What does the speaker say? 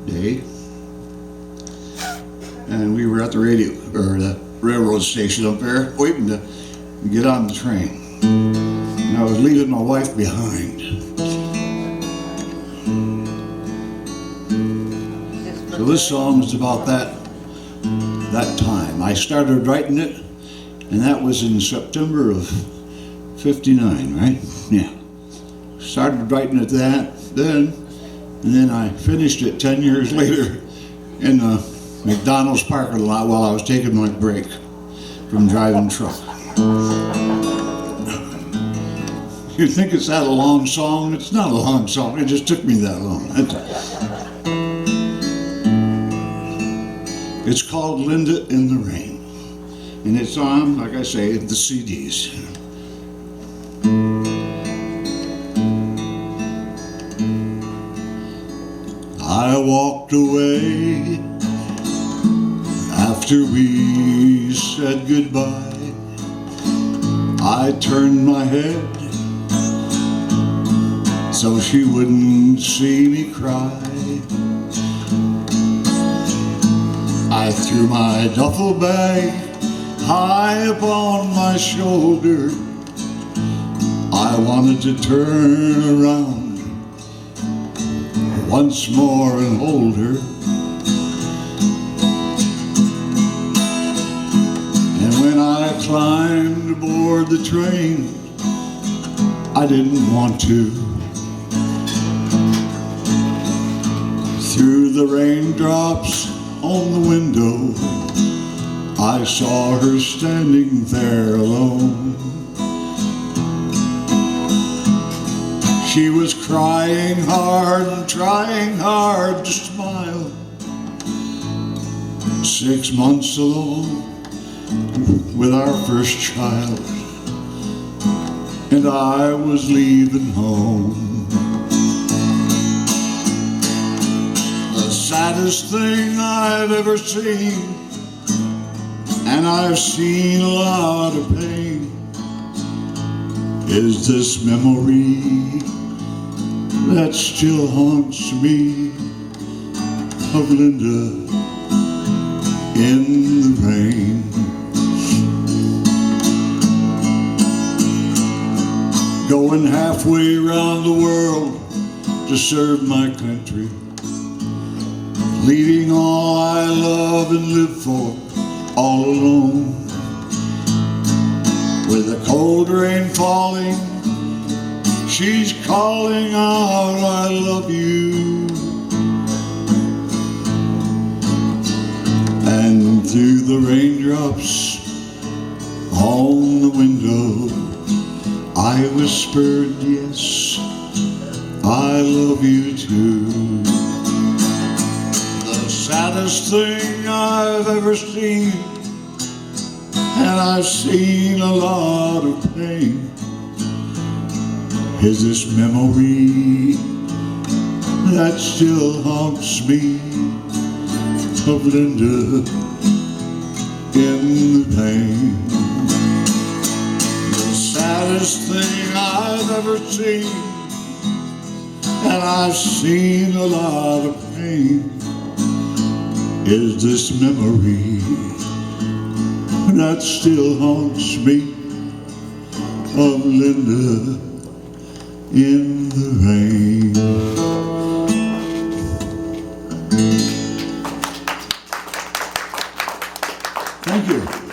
day, and we were at the radio or the railroad station up there waiting to get on the train. And I was leaving my wife behind. So this song is about that time. I started writing it, and that was in September of '59, right? Yeah. Started writing it then, and then I finished it 10 years later in the McDonald's parking lot while I was taking my break from driving truck. You'd think it's that a long song. It's not a long song. It just took me that long. It's called Linda in the Rain, and it's on, like I say, the CDs. I walked away after we said goodbye. I turned my head so she wouldn't see me cry. I threw my duffel bag high upon my shoulder. I wanted to turn around once more and hold her. And when I climbed aboard the train, I didn't want to. Through the raindrops on the window, I saw her standing there alone. She was crying hard and trying hard to smile. 6 months alone with our first child, and I was leaving home. The saddest thing I've ever seen, and I've seen a lot of pain, is this memory that still haunts me of Linda in the rain. Going halfway around the world to serve my country, leaving all I love and live for all alone. With the cold rain falling, she's calling out, I love you. And through the raindrops on the window, I whispered, yes, I love you too. The saddest thing I've ever seen, and I've seen a lot of pain, is this memory that still haunts me of Linda in the rain. The saddest thing I've ever seen, and I've seen a lot of pain, is this memory that still haunts me of Linda in the rain. Thank you.